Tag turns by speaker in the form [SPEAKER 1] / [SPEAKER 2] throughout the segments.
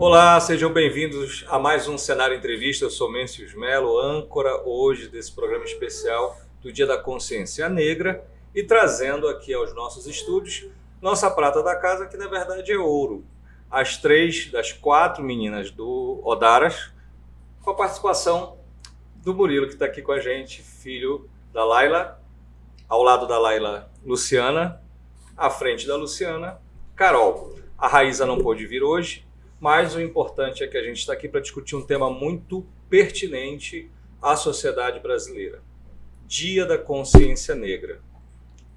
[SPEAKER 1] Olá, sejam bem-vindos a mais um Cenário Entrevista. Eu sou Mêncios Melo, âncora hoje desse programa especial do Dia da Consciência Negra e trazendo aqui aos nossos estúdios nossa prata da casa, que na verdade é ouro. As 3 das 4 meninas do Odaras, com a participação do Murilo, que está aqui com a gente, filho da Laila, ao lado da Laila, Luciana, à frente da Luciana, Carol. A Raíza não pôde vir hoje, mas o importante é que a gente está aqui para discutir um tema muito pertinente à sociedade brasileira. Dia da Consciência Negra.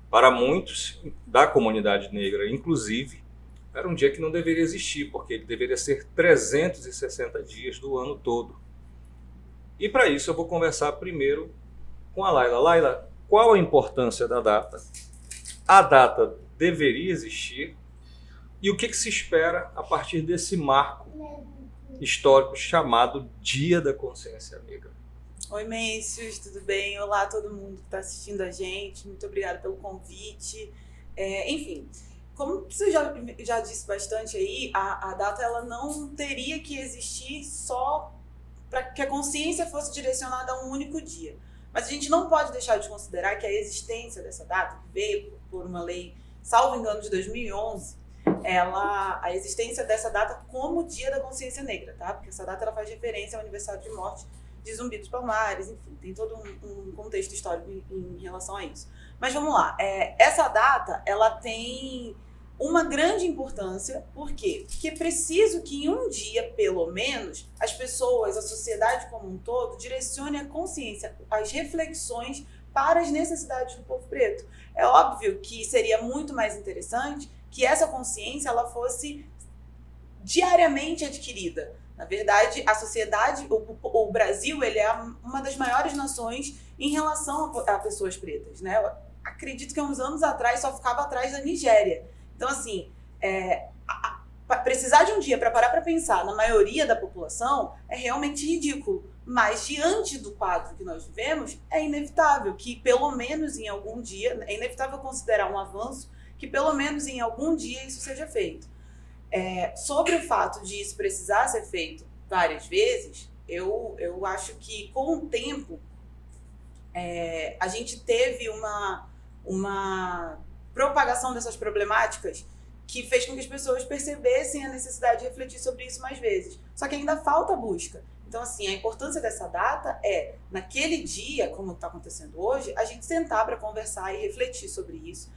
[SPEAKER 1] Para muitos da comunidade negra, inclusive, era um dia que não deveria existir, porque ele deveria ser 360 dias do ano todo. E para isso eu vou conversar primeiro com a Laila. Laila, qual a importância da data? A data deveria existir? E o que se espera a partir desse marco histórico chamado Dia da Consciência Negra?
[SPEAKER 2] Oi, Mêncios, tudo bem? Olá a todo mundo que está assistindo a gente. Muito obrigada pelo convite. Enfim, como você já disse bastante aí, a data ela não teria que existir só para que a consciência fosse direcionada a um único dia. Mas a gente não pode deixar de considerar que a existência dessa data, que veio por uma lei, salvo engano, de 2011, a existência dessa data como Dia da Consciência Negra, tá? Porque essa data ela faz referência ao aniversário de morte de Zumbi dos Palmares, enfim, tem todo um contexto histórico em relação a isso. Mas vamos lá, essa data ela tem uma grande importância, por quê? Porque é preciso que em um dia, pelo menos, as pessoas, a sociedade como um todo, direcione a consciência, as reflexões para as necessidades do povo preto. É óbvio que seria muito mais interessante que essa consciência ela fosse diariamente adquirida. Na verdade, a sociedade, o Brasil, ele é uma das maiores nações em relação a pessoas pretas, né? Eu acredito que há uns anos atrás só ficava atrás da Nigéria. Então, assim, precisar de um dia para parar para pensar na maioria da população é realmente ridículo. Mas, diante do quadro que nós vivemos, é inevitável que, pelo menos em algum dia, é inevitável considerar um avanço que pelo menos em algum dia isso seja feito. Sobre o fato de isso precisar ser feito várias vezes, eu acho que com o tempo a gente teve uma propagação dessas problemáticas que fez com que as pessoas percebessem a necessidade de refletir sobre isso mais vezes. Só que ainda falta busca. Então, assim, a importância dessa data é, naquele dia, como está acontecendo hoje, a gente sentar para conversar e refletir sobre isso.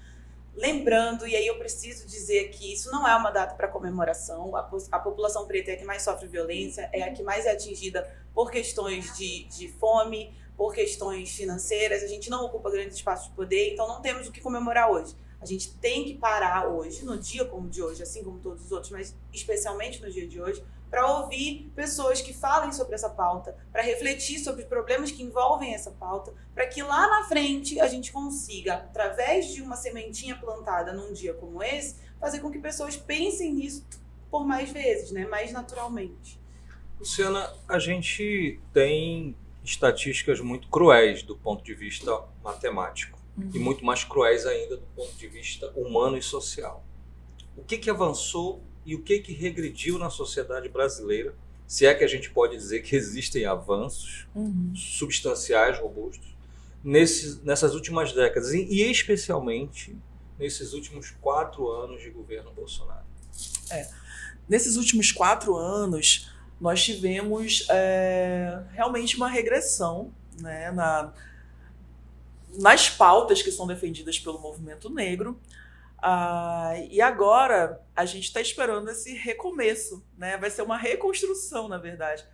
[SPEAKER 2] Lembrando, e aí eu preciso dizer que isso não é uma data para comemoração, a população preta é a que mais sofre violência, é a que mais é atingida por questões de fome, por questões financeiras, a gente não ocupa grandes espaços de poder, então não temos o que comemorar hoje. A gente tem que parar hoje, no dia como o de hoje, assim como todos os outros, mas especialmente no dia de hoje, para ouvir pessoas que falem sobre essa pauta, para refletir sobre os problemas que envolvem essa pauta, para que lá na frente a gente consiga, através de uma sementinha plantada num dia como esse, fazer com que pessoas pensem nisso por mais vezes, né? Mais naturalmente.
[SPEAKER 1] Luciana, a gente tem estatísticas muito cruéis do ponto de vista matemático e muito mais cruéis ainda do ponto de vista humano e social. O que avançou e o que regrediu na sociedade brasileira, se é que a gente pode dizer que existem avanços substanciais, robustos, nessas últimas décadas, e especialmente nesses últimos 4 anos de governo Bolsonaro?
[SPEAKER 3] Nesses últimos 4 anos, nós tivemos realmente uma regressão, né, nas pautas que são defendidas pelo movimento negro. E agora a gente está esperando esse recomeço, né? Vai ser uma reconstrução, na verdade.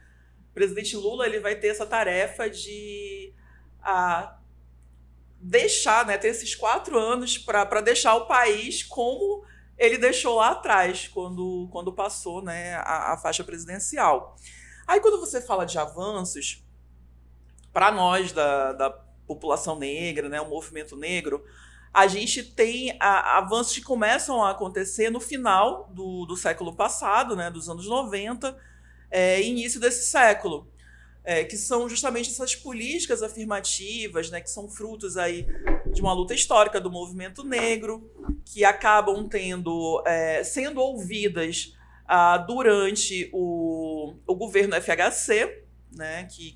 [SPEAKER 3] O presidente Lula ele vai ter essa tarefa de deixar, né, ter esses 4 anos para deixar o país como ele deixou lá atrás, quando passou, né, a faixa presidencial. Aí quando você fala de avanços, para nós da população negra, né, o movimento negro, a gente tem avanços que começam a acontecer no final do século passado, né, dos anos 90, início desse século, que são justamente essas políticas afirmativas, né, que são frutos aí de uma luta histórica do movimento negro, que acabam sendo ouvidas durante o governo FHC, né, que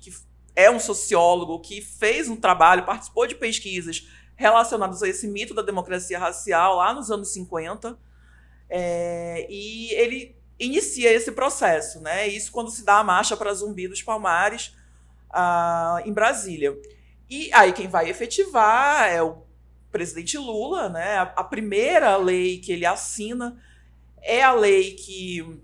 [SPEAKER 3] é um sociólogo que fez um trabalho, participou de pesquisas relacionadas a esse mito da democracia racial lá nos anos 50, e ele inicia esse processo, né? Isso quando se dá a marcha para Zumbi dos Palmares, em Brasília. E aí quem vai efetivar é o presidente Lula, né? A primeira lei que ele assina é a lei que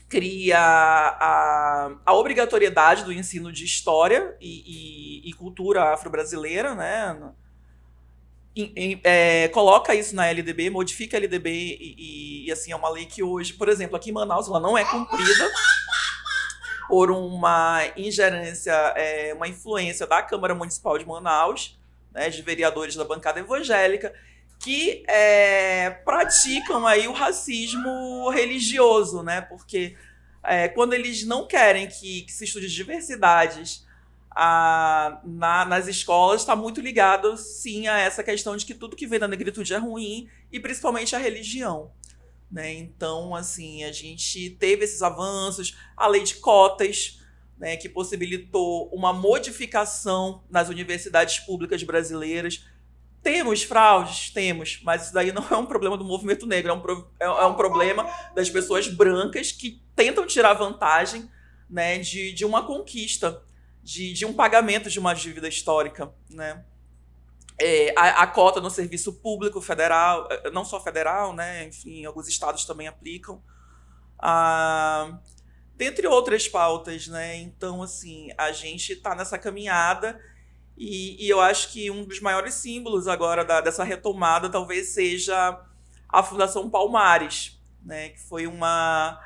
[SPEAKER 3] cria a obrigatoriedade do ensino de história e cultura afro-brasileira, né? Coloca isso na LDB, modifica a LDB e assim, é uma lei que hoje, por exemplo, aqui em Manaus, ela não é cumprida por uma ingerência, uma influência da Câmara Municipal de Manaus, né, de vereadores da bancada evangélica, que praticam aí o racismo religioso, né? Porque quando eles não querem que se estude diversidades nas escolas, está muito ligado, sim, a essa questão de que tudo que vem da negritude é ruim, e principalmente a religião, né? Então, assim, a gente teve esses avanços, a lei de cotas, né, que possibilitou uma modificação nas universidades públicas brasileiras. Temos fraudes? Temos, mas isso daí não é um problema do movimento negro, é um problema das pessoas brancas que tentam tirar vantagem, né, de uma conquista, de um pagamento de uma dívida histórica, né? A cota no serviço público federal, não só federal, né, enfim, alguns estados também aplicam, dentre outras pautas, né? Então, assim, a gente está nessa caminhada. E eu acho que um dos maiores símbolos agora dessa retomada talvez seja a Fundação Palmares, né, que foi uma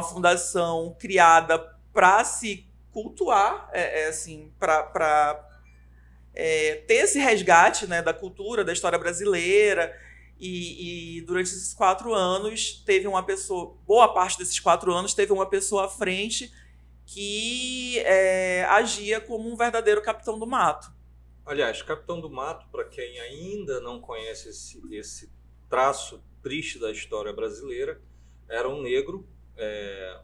[SPEAKER 3] fundação criada para se cultuar, assim, para ter esse resgate, né, da cultura, da história brasileira. E durante esses 4 anos, teve uma pessoa, boa parte desses 4 anos, teve uma pessoa à frente que agia como um verdadeiro capitão do mato.
[SPEAKER 1] Aliás, Capitão do Mato, para quem ainda não conhece esse traço triste da história brasileira, era um negro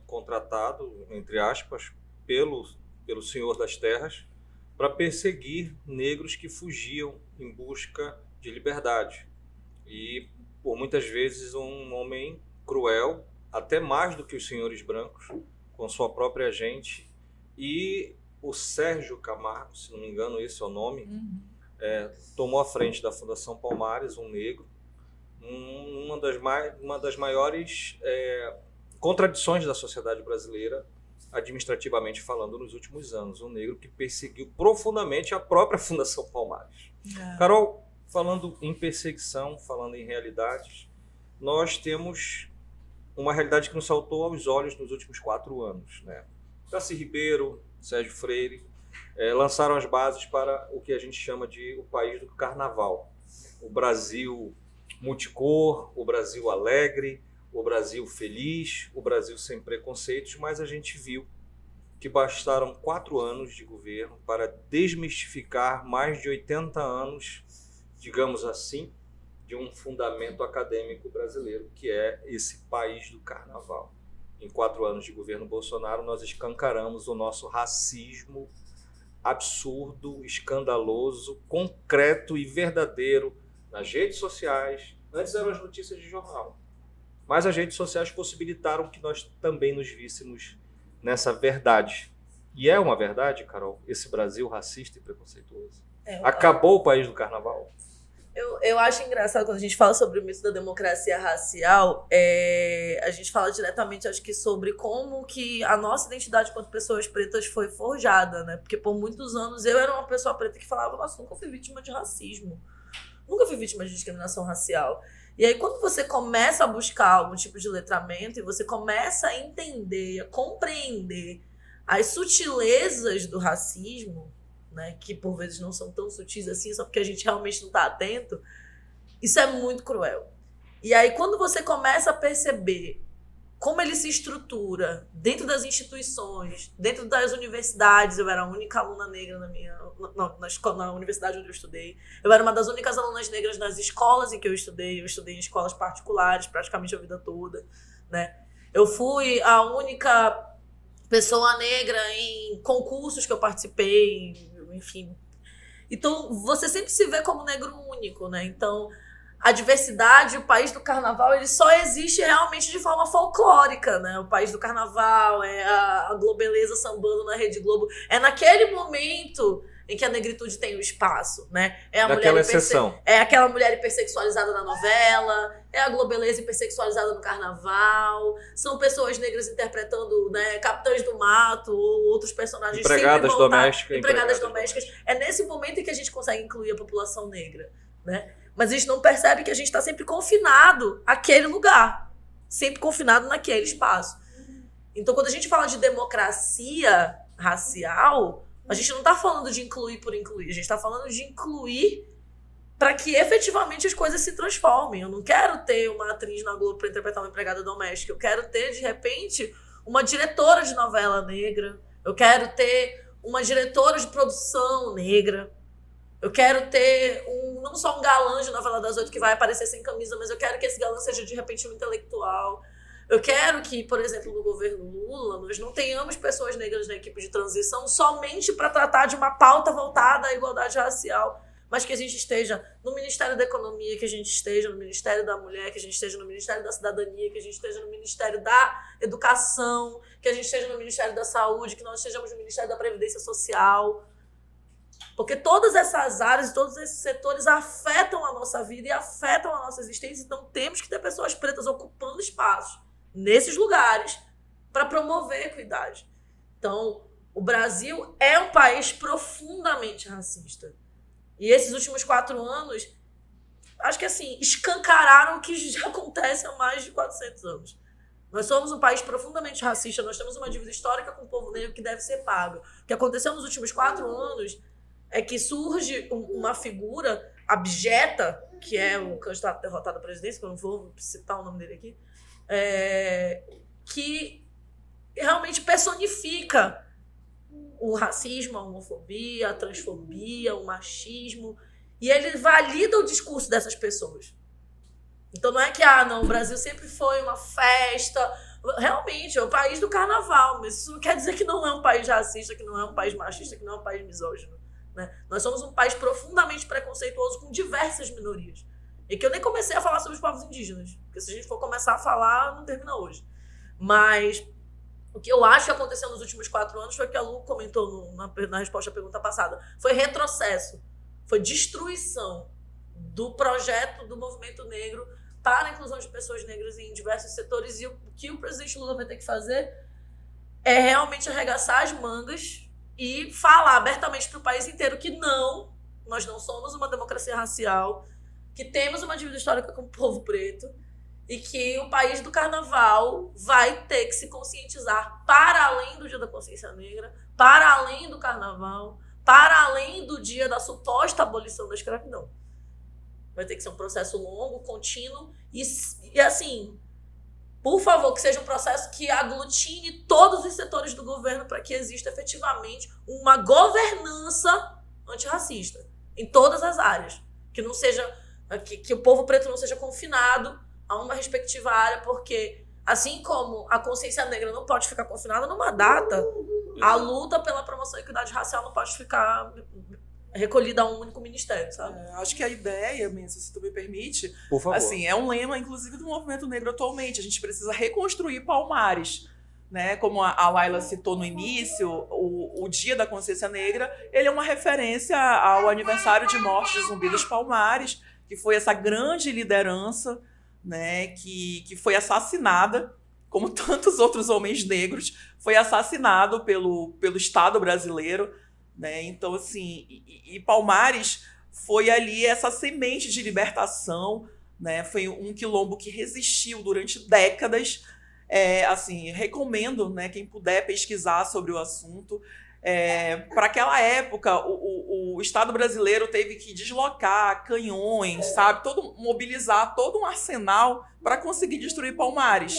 [SPEAKER 1] contratado, entre aspas, pelo senhor das terras para perseguir negros que fugiam em busca de liberdade. E, por muitas vezes, um homem cruel, até mais do que os senhores brancos, com sua própria gente. E o Sérgio Camargo, se não me engano, esse é o nome, tomou a frente da Fundação Palmares, um negro, uma das maiores contradições da sociedade brasileira, administrativamente falando, nos últimos anos. Um negro que perseguiu profundamente a própria Fundação Palmares. Carol, falando em perseguição, falando em realidades, nós temos uma realidade que nos saltou aos olhos nos últimos 4 anos, né? Darcy Ribeiro, Sérgio Freire lançaram as bases para o que a gente chama de o país do carnaval. O Brasil multicor, o Brasil alegre, o Brasil feliz, o Brasil sem preconceitos, mas a gente viu que bastaram 4 anos de governo para desmistificar mais de 80 anos, digamos assim, de um fundamento acadêmico brasileiro, que é esse país do carnaval. Em 4 anos de governo Bolsonaro, nós escancaramos o nosso racismo absurdo, escandaloso, concreto e verdadeiro nas redes sociais. Antes eram as notícias de jornal, mas as redes sociais possibilitaram que nós também nos víssemos nessa verdade. E é uma verdade, Carol, esse Brasil racista e preconceituoso. Acabou o país do carnaval.
[SPEAKER 4] Eu acho engraçado quando a gente fala sobre o mito da democracia racial, a gente fala diretamente, acho que, sobre como que a nossa identidade enquanto pessoas pretas foi forjada, né? Porque por muitos anos eu era uma pessoa preta que falava, nossa, nunca fui vítima de racismo, nunca fui vítima de discriminação racial. E aí quando você começa a buscar algum tipo de letramento e você começa a entender, a compreender as sutilezas do racismo, né, que por vezes não são tão sutis assim, só porque a gente realmente não está atento, isso é muito cruel. E aí quando você começa a perceber como ele se estrutura dentro das instituições, dentro das universidades, eu era a única aluna negra na universidade onde eu estudei, eu era uma das únicas alunas negras nas escolas em que eu estudei em escolas particulares praticamente a vida toda, né? Eu fui a única pessoa negra em concursos que eu participei, enfim. Então, você sempre se vê como negro único, né? Então, a diversidade, o país do carnaval, ele só existe realmente de forma folclórica, né? O país do carnaval, é a Globeleza sambando na Rede Globo. É naquele momento em que a negritude tem o espaço, né? É a
[SPEAKER 1] Daquela
[SPEAKER 4] mulher
[SPEAKER 1] exceção.
[SPEAKER 4] É aquela mulher hipersexualizada na novela, é a Globeleza hipersexualizada no carnaval, são pessoas negras interpretando, né, Capitães do Mato ou outros personagens
[SPEAKER 1] Empregadas domésticas.
[SPEAKER 4] empregadas domésticas. É nesse momento em que a gente consegue incluir a população negra, né? Mas a gente não percebe que a gente está sempre confinado àquele lugar, sempre confinado naquele espaço. Então, quando a gente fala de democracia racial, a gente não está falando de incluir por incluir, a gente está falando de incluir para que efetivamente as coisas se transformem. Eu não quero ter uma atriz na Globo para interpretar uma empregada doméstica, eu quero ter, de repente, uma diretora de novela negra, eu quero ter uma diretora de produção negra, eu quero ter não só um galã de novela das 8 que vai aparecer sem camisa, mas eu quero que esse galã seja, de repente, um intelectual. Eu quero que, por exemplo, no governo Lula, nós não tenhamos pessoas negras na equipe de transição somente para tratar de uma pauta voltada à igualdade racial, mas que a gente esteja no Ministério da Economia, que a gente esteja no Ministério da Mulher, que a gente esteja no Ministério da Cidadania, que a gente esteja no Ministério da Educação, que a gente esteja no Ministério da Saúde, que nós estejamos no Ministério da Previdência Social. Porque todas essas áreas e todos esses setores afetam a nossa vida e afetam a nossa existência. Então temos que ter pessoas pretas ocupando espaços nesses lugares para promover a equidade. Então, o Brasil é um país profundamente racista. E esses últimos 4 anos, acho que assim, escancararam o que já acontece há mais de 400 anos. Nós somos um país profundamente racista, nós temos uma dívida histórica com o povo negro que deve ser paga. O que aconteceu nos últimos 4 anos é que surge uma figura abjeta, que é o candidato derrotado à presidência, que eu não vou citar o nome dele aqui, que realmente personifica o racismo, a homofobia, a transfobia, o machismo, e ele valida o discurso dessas pessoas. Então não é que, o Brasil sempre foi uma festa. Realmente, é o país do carnaval, mas isso não quer dizer que não é um país racista, que não é um país machista, que não é um país misógino, né? Nós somos um país profundamente preconceituoso com diversas minorias. E que eu nem comecei a falar sobre os povos indígenas, porque se a gente for começar a falar, não termina hoje. Mas o que eu acho que aconteceu nos últimos 4 anos foi o que a Lu comentou na resposta à pergunta passada. Foi retrocesso, foi destruição do projeto do movimento negro para a inclusão de pessoas negras em diversos setores. E o que o presidente Lula vai ter que fazer é realmente arregaçar as mangas e falar abertamente para o país inteiro que nós não somos uma democracia racial, que temos uma dívida histórica com o povo preto e que o país do carnaval vai ter que se conscientizar para além do Dia da Consciência Negra, para além do carnaval, para além do dia da suposta abolição da escravidão. Vai ter que ser um processo longo, contínuo e assim, por favor, que seja um processo que aglutine todos os setores do governo para que exista efetivamente uma governança antirracista em todas as áreas. Que não seja, que o povo preto não seja confinado a uma respectiva área, porque assim como a consciência negra não pode ficar confinada numa data, a luta pela promoção da equidade racial não pode ficar recolhida a um único ministério, sabe?
[SPEAKER 3] Acho que a ideia, Mensa, se tu me permite,
[SPEAKER 1] Por favor.
[SPEAKER 3] assim, é um lema, inclusive, do movimento negro atualmente. A gente precisa reconstruir Palmares, né? Como a Laila citou no início, o Dia da Consciência Negra, ele é uma referência ao aniversário de morte de Zumbi dos Palmares, que foi essa grande liderança, né? Que foi assassinada, como tantos outros homens negros, foi assassinado pelo Estado brasileiro, né? Então, assim, e Palmares foi ali essa semente de libertação, né? Foi um quilombo que resistiu durante décadas. Assim, recomendo, né, quem puder pesquisar sobre o assunto. Para aquela época, o Estado brasileiro teve que deslocar canhões, sabe? Mobilizar todo um arsenal para conseguir destruir Palmares,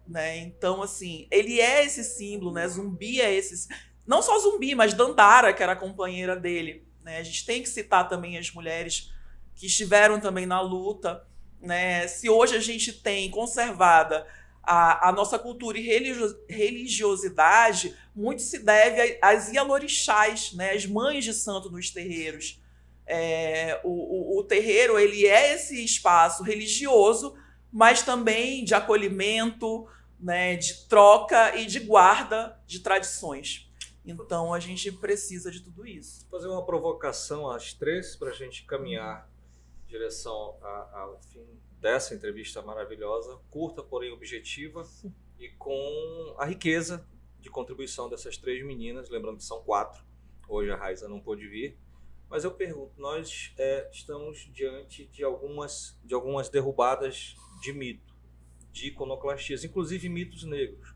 [SPEAKER 3] né? Então, assim, ele é esse símbolo, né? Zumbi é esse... Não só Zumbi, mas Dandara, que era a companheira dele, né? A gente tem que citar também as mulheres que estiveram também na luta, né? Se hoje a gente tem conservada A nossa cultura e religiosidade muito se deve às ialorixás, né? As mães de santo nos terreiros. O terreiro, ele é esse espaço religioso, mas também de acolhimento, né? De troca e de guarda de tradições. Então, a gente precisa de tudo isso.
[SPEAKER 1] Vou fazer uma provocação às 3 para a gente caminhar em direção ao fim dessa entrevista maravilhosa, curta, porém objetiva, e com a riqueza de contribuição dessas 3 meninas, lembrando que são 4, hoje a Raiza não pôde vir, mas eu pergunto, nós estamos diante de algumas derrubadas de mito, de iconoclastias, inclusive mitos negros.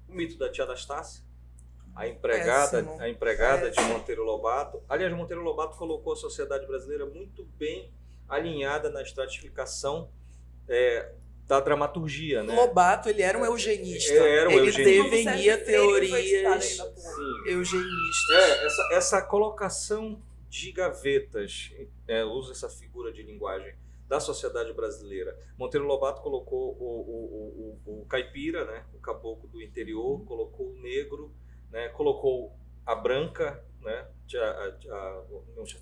[SPEAKER 1] O mito da tia Anastácia, a empregada de Monteiro Lobato. Aliás, Monteiro Lobato colocou a sociedade brasileira muito bem alinhada na estratificação da dramaturgia, né?
[SPEAKER 3] Lobato, ele era um eugenista.
[SPEAKER 1] Ele
[SPEAKER 3] devenia teorias eugenistas.
[SPEAKER 1] Essa colocação de gavetas, usa essa figura de linguagem da sociedade brasileira. Monteiro Lobato colocou o caipira, né? O caboclo do interior, colocou o negro, né? Colocou a branca, né?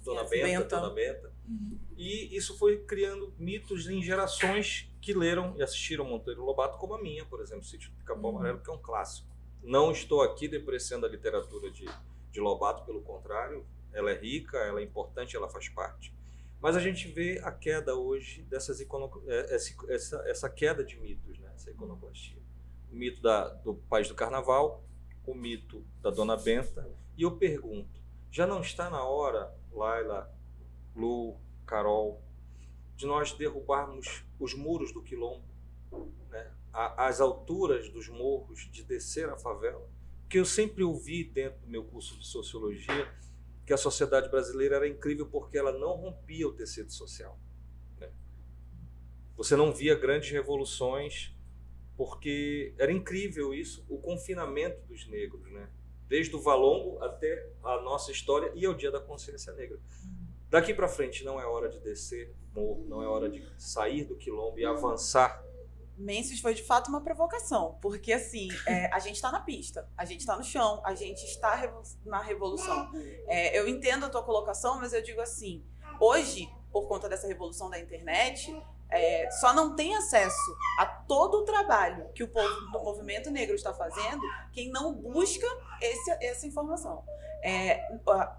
[SPEAKER 1] Dona Benta. E isso foi criando mitos em gerações que leram e assistiram Monteiro Lobato, como a minha, por exemplo, Sítio do Capão Amarelo, que é um clássico. Não estou aqui depreciando a literatura de Lobato, pelo contrário, ela é rica, ela é importante, ela faz parte. Mas a gente vê a queda hoje essa queda de mitos, né? Essa iconoclastia. O mito do País do Carnaval, o mito da Dona Benta. E eu pergunto, já não está na hora, Laila, Lu, Carol, de nós derrubarmos os muros do quilombo, né? As alturas dos morros, de descer a favela? Porque eu sempre ouvi dentro do meu curso de sociologia que a sociedade brasileira era incrível porque ela não rompia o tecido social, né? Você não via grandes revoluções porque era incrível isso, o confinamento dos negros, né? Desde o Valongo até a nossa história e ao Dia da Consciência Negra. Daqui para frente não é hora de descer morro, não é hora de sair do quilombo e avançar.
[SPEAKER 2] Menses foi de fato uma provocação, porque assim, a gente está na pista, a gente está no chão, a gente está na revolução. Eu entendo a tua colocação, mas eu digo assim, hoje, por conta dessa revolução da internet, só não tem acesso a todo o trabalho que o povo do movimento negro está fazendo quem não busca essa informação.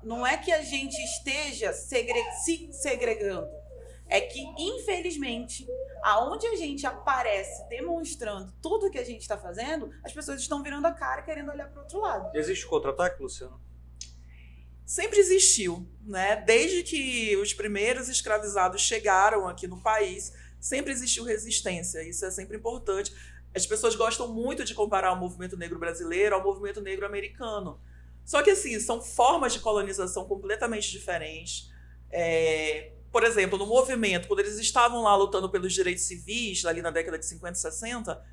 [SPEAKER 2] Não é que a gente esteja se segregando, é que, infelizmente, aonde a gente aparece demonstrando tudo que a gente está fazendo, as pessoas estão virando a cara querendo olhar para o outro lado.
[SPEAKER 1] Existe contra-ataque, Luciano?
[SPEAKER 3] Sempre existiu, né? Desde que os primeiros escravizados chegaram aqui no país, sempre existiu resistência. Isso é sempre importante. As pessoas gostam muito de comparar o movimento negro brasileiro ao movimento negro americano. Só que, assim, são formas de colonização completamente diferentes. Por exemplo, no movimento, quando eles estavam lá lutando pelos direitos civis, ali na década de 50 e 60,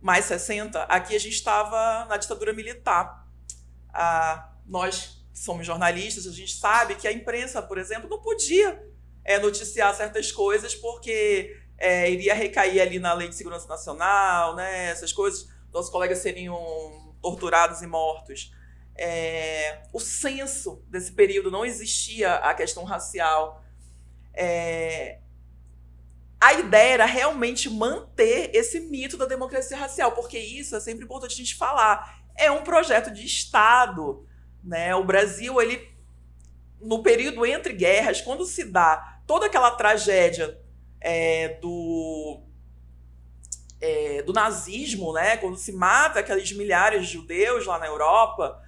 [SPEAKER 3] mais 60, aqui a gente estava na ditadura militar. Nós que somos jornalistas, a gente sabe que a imprensa, por exemplo, não podia noticiar certas coisas porque iria recair ali na Lei de Segurança Nacional, né, essas coisas, nossos colegas seriam torturados e mortos. O censo desse período não existia a questão racial. A ideia era realmente manter esse mito da democracia racial, porque isso é sempre importante a gente falar. É um projeto de Estado, né? O Brasil, ele, no período entre guerras, quando se dá toda aquela tragédia do nazismo, né? Quando se mata aqueles milhares de judeus lá na Europa,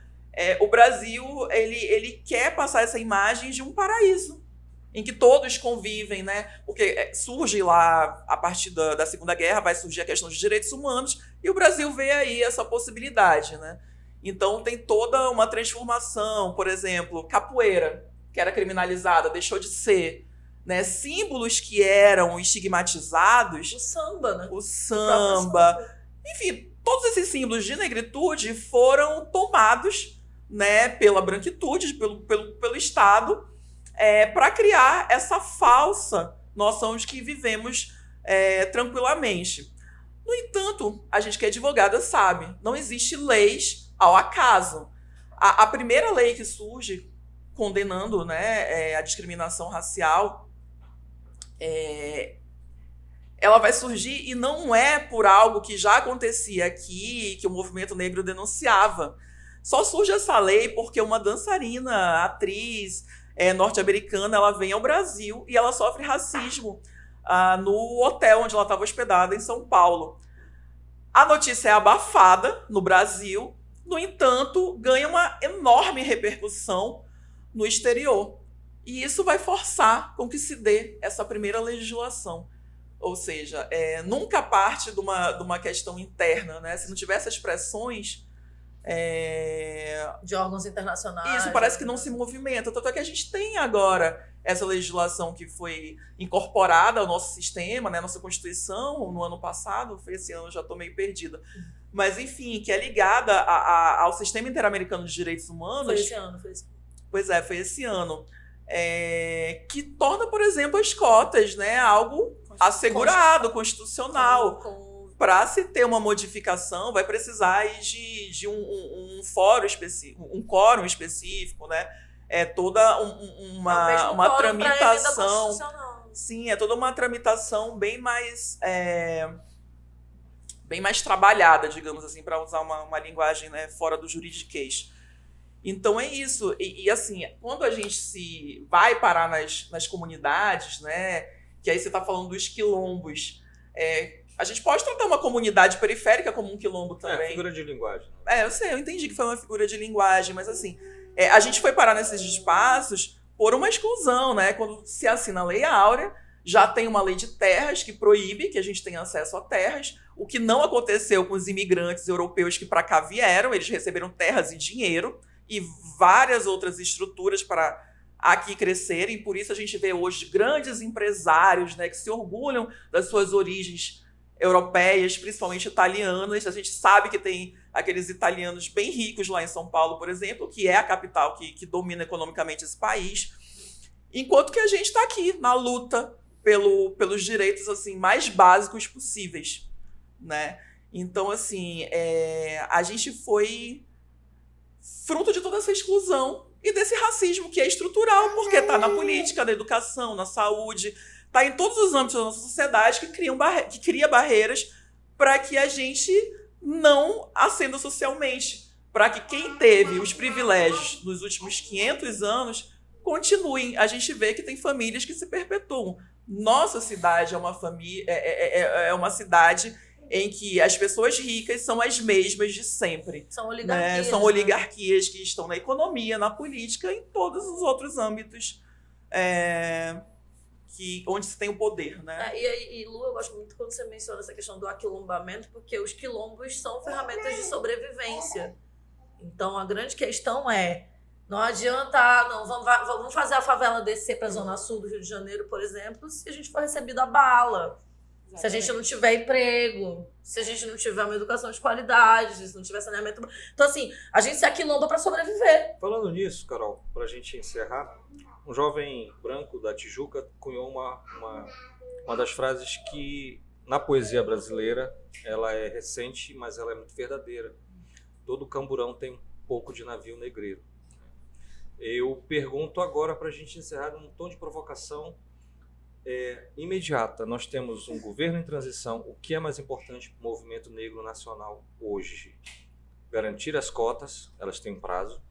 [SPEAKER 3] o Brasil ele quer passar essa imagem de um paraíso, em que todos convivem, né? Porque surge lá, a partir da Segunda Guerra, vai surgir a questão dos direitos humanos, e o Brasil vê aí essa possibilidade, né? Então tem toda uma transformação, por exemplo, capoeira, que era criminalizada, deixou de ser, né? Símbolos que eram estigmatizados.
[SPEAKER 4] O samba, né?
[SPEAKER 3] O samba. Enfim, todos esses símbolos de negritude foram tomados, né, pela branquitude, pelo Estado, para criar essa falsa noção de que vivemos tranquilamente. No entanto, a gente que é advogada sabe, não existe leis ao acaso. A primeira lei que surge condenando, né, a discriminação racial, ela vai surgir e não é por algo que já acontecia aqui, que o movimento negro denunciava. Só surge essa lei porque uma dançarina, atriz norte-americana, ela vem ao Brasil e ela sofre racismo no hotel onde ela estava hospedada, em São Paulo. A notícia é abafada no Brasil, no entanto, ganha uma enorme repercussão no exterior. E isso vai forçar com que se dê essa primeira legislação. Ou seja, nunca parte de uma questão interna, né? Se não tiver essas pressões...
[SPEAKER 4] de órgãos internacionais.
[SPEAKER 3] Isso parece que não se movimenta. Tanto é que a gente tem agora essa legislação que foi incorporada ao nosso sistema, né, nossa Constituição, no ano passado, foi esse ano, já estou meio perdida. Mas, enfim, que é ligada ao Sistema Interamericano de Direitos Humanos.
[SPEAKER 4] Foi esse ano.
[SPEAKER 3] Pois é, foi esse ano. Que torna, por exemplo, as cotas, né, algo assegurado, constitucional. Para se ter uma modificação, vai precisar de um fórum específico, um quórum específico, né? É toda uma tramitação. Sim, é toda uma tramitação bem mais trabalhada, digamos assim, para usar uma linguagem, né, fora do juridiquês. Então é isso. E assim, quando a gente se vai parar nas comunidades, né? Que aí você está falando dos quilombos. A gente pode tratar uma comunidade periférica como um quilombo também.
[SPEAKER 1] Figura de linguagem.
[SPEAKER 3] Eu sei, eu entendi que foi uma figura de linguagem, mas assim, a gente foi parar nesses espaços por uma exclusão, né? Quando se assina a Lei Áurea, já tem uma lei de terras que proíbe que a gente tenha acesso a terras, o que não aconteceu com os imigrantes europeus que para cá vieram, eles receberam terras e dinheiro e várias outras estruturas para aqui crescerem, por isso a gente vê hoje grandes empresários, né, que se orgulham das suas origens europeias, principalmente italianas. A gente sabe que tem aqueles italianos bem ricos lá em São Paulo, por exemplo, que é a capital que domina economicamente esse país, enquanto que a gente está aqui na luta pelos direitos assim mais básicos possíveis, né? Então, assim, a gente foi fruto de toda essa exclusão e desse racismo que é estrutural, porque está na política, na educação, na saúde, está em todos os âmbitos da nossa sociedade que cria barreiras para que a gente não ascenda socialmente, para que quem teve os privilégios nos últimos 500 anos continuem. A gente vê que tem famílias que se perpetuam. Nossa cidade é uma cidade em que as pessoas ricas são as mesmas de sempre.
[SPEAKER 4] São oligarquias.
[SPEAKER 3] Né? São oligarquias que estão na economia, na política, em todos os outros âmbitos onde se tem o poder, né?
[SPEAKER 4] E Lu, eu gosto muito quando você menciona essa questão do aquilombamento, porque os quilombos são ferramentas de sobrevivência. Então, a grande questão não adianta, vamos fazer a favela descer para a Zona Sul do Rio de Janeiro, por exemplo, se a gente for recebido a bala. Exatamente. Se a gente não tiver emprego, se a gente não tiver uma educação de qualidade, se não tiver saneamento. Então, assim, a gente se aquilomba para sobreviver.
[SPEAKER 1] Falando nisso, Carol, para a gente encerrar, um jovem branco da Tijuca cunhou uma das frases que, na poesia brasileira, ela é recente, mas ela é muito verdadeira. Todo camburão tem um pouco de navio negreiro. Eu pergunto agora, para a gente encerrar, num tom de provocação imediata. Nós temos um governo em transição. O que é mais importante para o movimento negro nacional hoje? Garantir as cotas, elas têm prazo.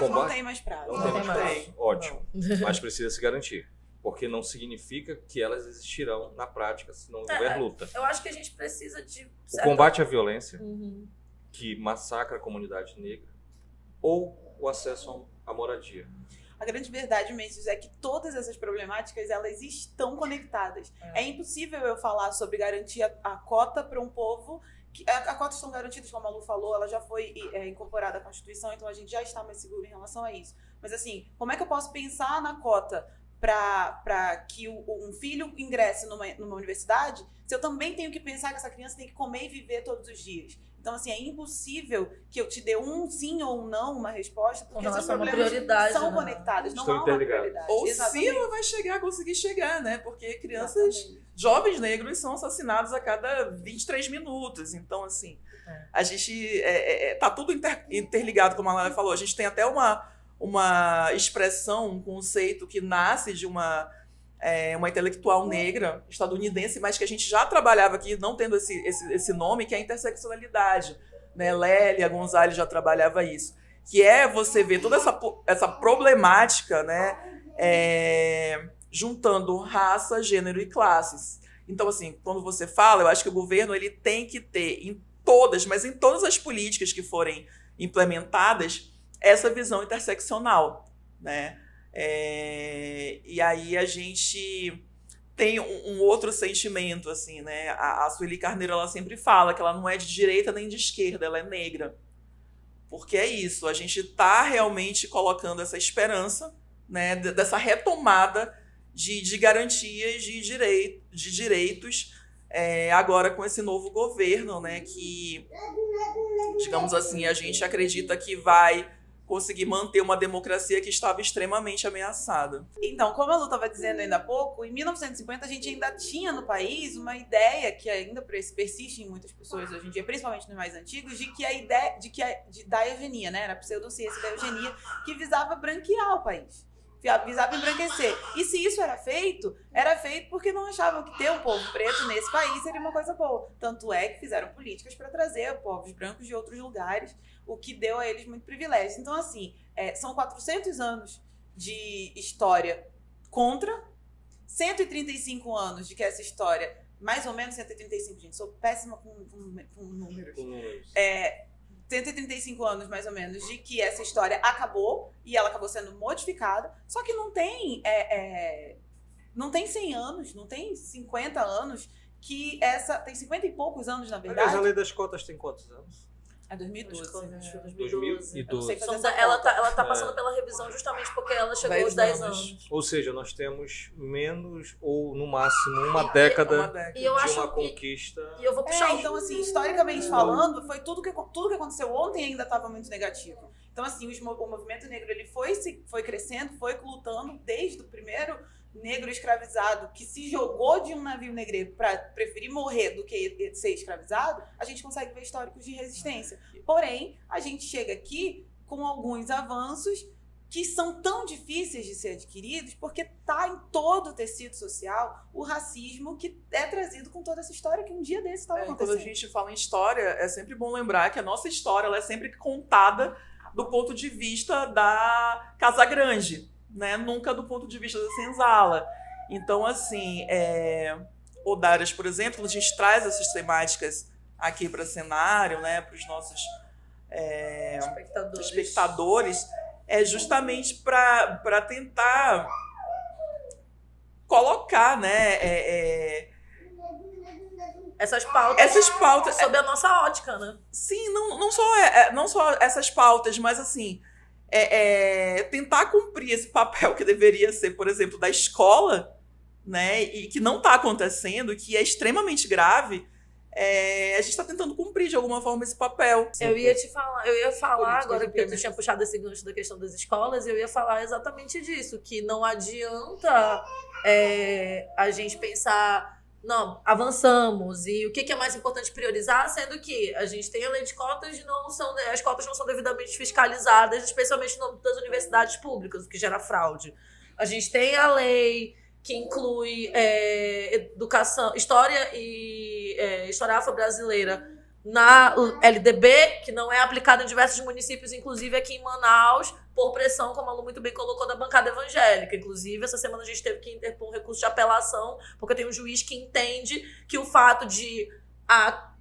[SPEAKER 2] Não tem mais prazo.
[SPEAKER 1] Não tem mais prazo. Ótimo. Mas precisa se garantir. Porque não significa que elas existirão na prática se não houver luta.
[SPEAKER 4] Eu acho que a gente precisa de...
[SPEAKER 1] O combate à violência, que massacra a comunidade negra, ou o acesso à moradia.
[SPEAKER 2] A grande verdade, Mendes, é que todas essas problemáticas, elas estão conectadas. É impossível eu falar sobre garantir a cota para um povo... A cotas estão garantidas, como a Lu falou, ela já foi incorporada à Constituição, então a gente já está mais seguro em relação a isso. Mas assim, como é que eu posso pensar na cota para que um filho ingresse numa universidade, se eu também tenho que pensar que essa criança tem que comer e viver todos os dias? Então, assim, é impossível que eu te dê um sim ou um não, uma resposta, porque esses problemas são conectados, não há uma prioridade.
[SPEAKER 3] Ou se ela vai conseguir chegar, né? Porque crianças, jovens negros são assassinados a cada 23 minutos. Então, assim, a gente... tá tudo interligado, como a Lara falou. A gente tem até uma expressão, um conceito que nasce de uma intelectual negra estadunidense, mas que a gente já trabalhava aqui, não tendo esse nome, que é a interseccionalidade. Né? Lélia Gonzalez já trabalhava isso. Que é você ver toda essa problemática, né? Juntando raça, gênero e classes. Então, assim, quando você fala, eu acho que o governo ele tem que ter em todas as políticas que forem implementadas, essa visão interseccional, né? E aí a gente tem um outro sentimento, assim, né? A Sueli Carneiro, ela sempre fala que ela não é de direita nem de esquerda, ela é negra. Porque é isso, a gente está realmente colocando essa esperança, né, dessa retomada de garantias de direitos, agora com esse novo governo, né, que, digamos assim, a gente acredita que vai conseguir manter uma democracia que estava extremamente ameaçada.
[SPEAKER 2] Então, como a Lu estava dizendo ainda há pouco, em 1950 a gente ainda tinha no país uma ideia que ainda persiste em muitas pessoas hoje em dia, principalmente nos mais antigos, de que a ideia da eugenia, né, era a pseudociência da eugenia, que visava branquear o país, visava embranquecer. E se isso era feito porque não achavam que ter um povo preto nesse país seria uma coisa boa. Tanto é que fizeram políticas para trazer povos brancos de outros lugares, o que deu a eles muito privilégio. Então, assim, são 400 anos de história contra, 135 anos de que essa história, mais ou menos 135, gente, sou péssima com números. 135 anos, mais ou menos, de que essa história acabou e ela acabou sendo modificada, só que não tem 100 anos, não tem 50 anos, que tem 50 e poucos anos, na verdade.
[SPEAKER 1] Mas a lei das cotas tem quantos anos?
[SPEAKER 2] É 2012.
[SPEAKER 1] 2012.
[SPEAKER 4] Ela tá passando pela revisão justamente porque ela chegou aos 10 anos.
[SPEAKER 1] Ou seja, nós temos menos ou, no máximo, uma década de uma conquista.
[SPEAKER 4] E eu vou puxar
[SPEAKER 2] então, assim, historicamente falando, foi tudo que aconteceu ontem ainda estava muito negativo. Então, assim, o movimento negro ele foi crescendo, foi lutando desde o primeiro negro escravizado que se jogou de um navio negreiro para preferir morrer do que ser escravizado, a gente consegue ver históricos de resistência. Porém, a gente chega aqui com alguns avanços que são tão difíceis de ser adquiridos porque está em todo o tecido social o racismo que é trazido com toda essa história que um dia desse estava acontecendo.
[SPEAKER 3] Quando a gente fala em história, é sempre bom lembrar que a nossa história ela é sempre contada do ponto de vista da Casa Grande, né? Nunca do ponto de vista da senzala. Então, assim, Odaras, por exemplo, a gente traz essas temáticas aqui para cenário, né, para os nossos espectadores, justamente para tentar colocar, né,
[SPEAKER 4] essas pautas sob a nossa ótica, né?
[SPEAKER 3] Sim, não só essas pautas, mas assim, tentar cumprir esse papel que deveria ser, por exemplo, da escola, né, e que não está acontecendo, que é extremamente grave. A gente está tentando cumprir de alguma forma esse papel.
[SPEAKER 4] Eu ia falar agora que eu tinha puxado esse gancho da questão das escolas, eu ia falar exatamente disso, que não adianta a gente pensar, não, avançamos, e o que é mais importante priorizar, sendo que a gente tem a lei de cotas e as cotas não são devidamente fiscalizadas, especialmente no âmbito das universidades públicas, o que gera fraude. A gente tem a lei que inclui educação, história e história afro-brasileira na LDB, que não é aplicada em diversos municípios, inclusive aqui em Manaus, por pressão, como a Lu muito bem colocou, da bancada evangélica. Inclusive, essa semana a gente teve que interpor um recurso de apelação, porque tem um juiz que entende que o fato de a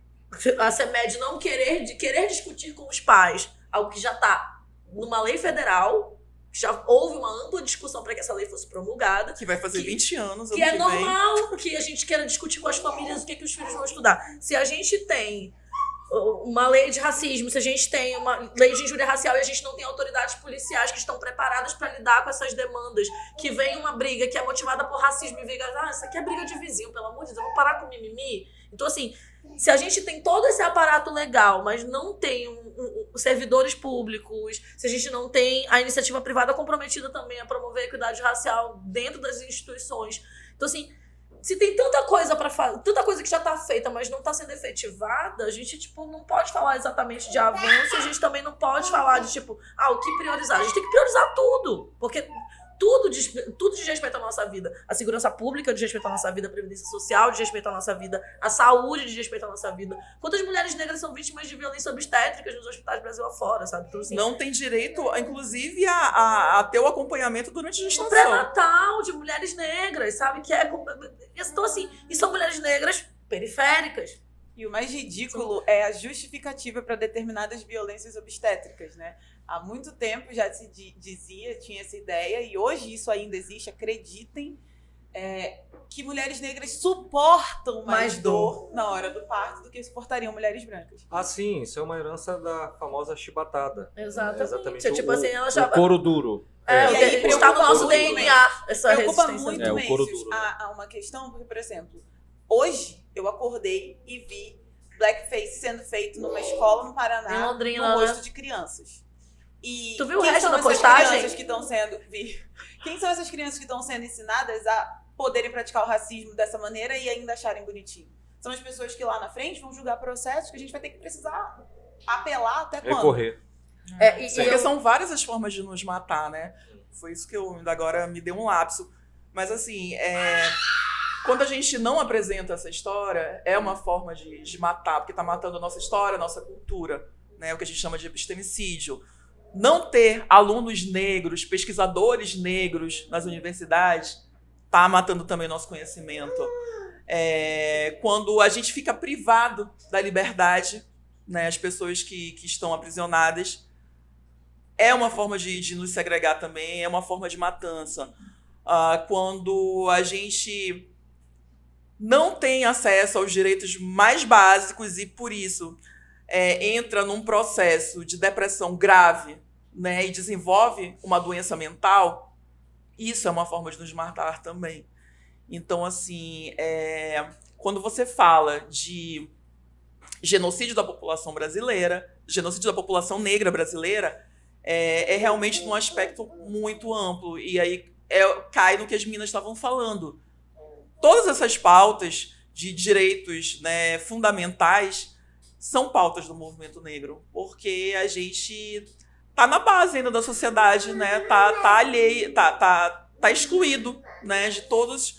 [SPEAKER 4] CEMED não querer discutir com os pais, algo que já está numa lei federal, já houve uma ampla discussão para que essa lei fosse promulgada.
[SPEAKER 3] Que vai fazer 20 anos.
[SPEAKER 4] Que é normal que a gente queira discutir com as famílias o que os filhos vão estudar. Se a gente tem uma lei de racismo, se a gente tem uma lei de injúria racial e a gente não tem autoridades policiais que estão preparadas para lidar com essas demandas, que vem uma briga que é motivada por racismo e vem, isso aqui é briga de vizinho, pelo amor de Deus, vamos parar com mimimi. Então, assim, se a gente tem todo esse aparato legal, mas não tem servidores públicos, se a gente não tem a iniciativa privada comprometida também a promover a equidade racial dentro das instituições. Então, assim, se tem tanta coisa para fazer, tanta coisa que já está feita, mas não está sendo efetivada, a gente, tipo, não pode falar exatamente de avanço, a gente também não pode falar de, tipo, o que priorizar. A gente tem que priorizar tudo, porque tudo diz respeito à nossa vida. A segurança pública diz respeito à nossa vida, a previdência social diz respeito à nossa vida, a saúde diz respeito à nossa vida. Quantas mulheres negras são vítimas de violência obstétrica nos hospitais do Brasil afora, sabe? Então, assim,
[SPEAKER 3] não tem direito, inclusive, a ter o acompanhamento durante a gestação.
[SPEAKER 4] Pré-natal de mulheres negras, sabe? Que é... Então, assim, e são mulheres negras periféricas.
[SPEAKER 2] E o mais ridículo é a justificativa para determinadas violências obstétricas, né? Há muito tempo já se dizia, tinha essa ideia, e hoje isso ainda existe, acreditem, que mulheres negras suportam mais dor na hora do parto do que suportariam mulheres brancas.
[SPEAKER 1] Ah, sim, isso é uma herança da famosa chibatada.
[SPEAKER 4] Exatamente.
[SPEAKER 1] Exatamente.
[SPEAKER 4] Assim, ela já...
[SPEAKER 1] O couro duro.
[SPEAKER 2] E aí
[SPEAKER 4] está no nosso
[SPEAKER 2] preocupa
[SPEAKER 4] DNA essa
[SPEAKER 2] preocupa
[SPEAKER 4] resistência.
[SPEAKER 2] muito
[SPEAKER 1] o couro
[SPEAKER 2] Mêncios,
[SPEAKER 1] duro.
[SPEAKER 2] a uma questão, porque, por exemplo, hoje eu acordei e vi blackface sendo feito numa escola no Paraná,
[SPEAKER 4] Em Londrina,
[SPEAKER 2] no
[SPEAKER 4] né?
[SPEAKER 2] rosto de crianças. E
[SPEAKER 4] Tu viu o
[SPEAKER 2] quem
[SPEAKER 4] resto
[SPEAKER 2] são
[SPEAKER 4] da
[SPEAKER 2] essas
[SPEAKER 4] postagem?
[SPEAKER 2] crianças que estão sendo... Quem são essas crianças que estão sendo ensinadas a poderem praticar o racismo dessa maneira e ainda acharem bonitinho? São as pessoas que lá na frente vão julgar processos que a gente vai ter que precisar apelar até quando?
[SPEAKER 1] Recorrer.
[SPEAKER 3] Porque são várias as formas de nos matar, né? Foi isso que eu ainda agora me deu um lapso. Mas assim, quando a gente não apresenta essa história, é uma forma de matar, porque está matando a nossa história, a nossa cultura, né? O que a gente chama de epistemicídio. Não ter alunos negros, pesquisadores negros nas universidades, está matando também o nosso conhecimento. Quando a gente fica privado da liberdade, né? As pessoas que estão aprisionadas, é uma forma de nos segregar também, é uma forma de matança. Quando a gente não tem acesso aos direitos mais básicos e, por isso, entra num processo de depressão grave, né, e desenvolve uma doença mental, isso é uma forma de nos matar também. Então, assim, quando você fala de genocídio da população brasileira, genocídio da população negra brasileira, é realmente num aspecto muito amplo. E aí cai no que as meninas estavam falando. Todas essas pautas de direitos, né, fundamentais são pautas do movimento negro, porque a gente tá na base ainda da sociedade, né, tá alheio, tá excluído, né, de todas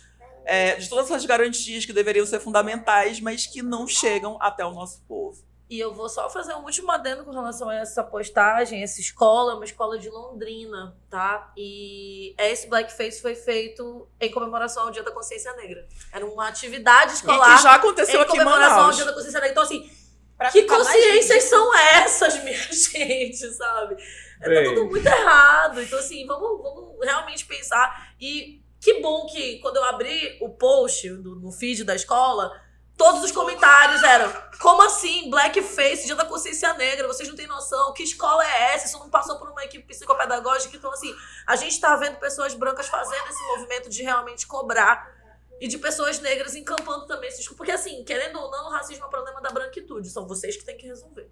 [SPEAKER 3] essas garantias que deveriam ser fundamentais, mas que não chegam até o nosso povo.
[SPEAKER 4] E eu vou só fazer um último adendo com relação a essa postagem. Essa escola é uma escola de Londrina, tá? E esse blackface foi feito em comemoração ao Dia da Consciência Negra. Era uma atividade escolar
[SPEAKER 3] e que já aconteceu
[SPEAKER 4] em
[SPEAKER 3] aqui em
[SPEAKER 4] comemoração ao
[SPEAKER 3] Manaus.
[SPEAKER 4] Dia da Consciência Negra. Então, assim,
[SPEAKER 2] Pra
[SPEAKER 4] que
[SPEAKER 2] ficar mais
[SPEAKER 4] consciências
[SPEAKER 2] ridículo.
[SPEAKER 4] são essas, minha gente, sabe? Tá tudo muito errado. Então, assim, vamos realmente pensar. E que bom que quando eu abri o post no feed da escola, todos os comentários eram: como assim? Blackface, Dia da Consciência Negra, vocês não têm noção, que escola é essa? Isso não passou por uma equipe psicopedagógica. Então, assim, a gente tá vendo pessoas brancas fazendo esse movimento de realmente cobrar, e de pessoas negras encampando também esses... Porque, assim, querendo ou não, o racismo é um problema da branquitude, são vocês que têm que resolver.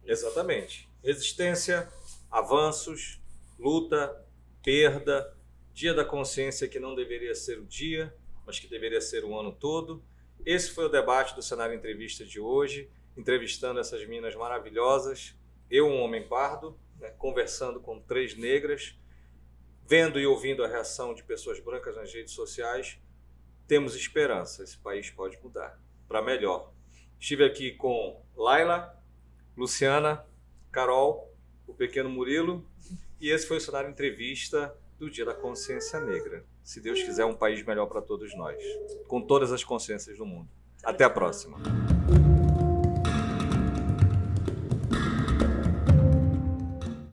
[SPEAKER 1] Exatamente. Resistência, avanços, luta, perda, Dia da Consciência que não deveria ser o dia, mas que deveria ser o ano todo. Esse foi o debate do Cenário Entrevista de hoje, entrevistando essas meninas maravilhosas, eu, um homem pardo, né, conversando com 3 negras, vendo e ouvindo a reação de pessoas brancas nas redes sociais. Temos esperança, esse país pode mudar para melhor. Estive aqui com Laila, Luciana, Carol, o pequeno Murilo, e esse foi o Cenário Entrevista do Dia da Consciência Negra. Se Deus quiser, um país melhor para todos nós, com todas as consciências do mundo. Até a próxima.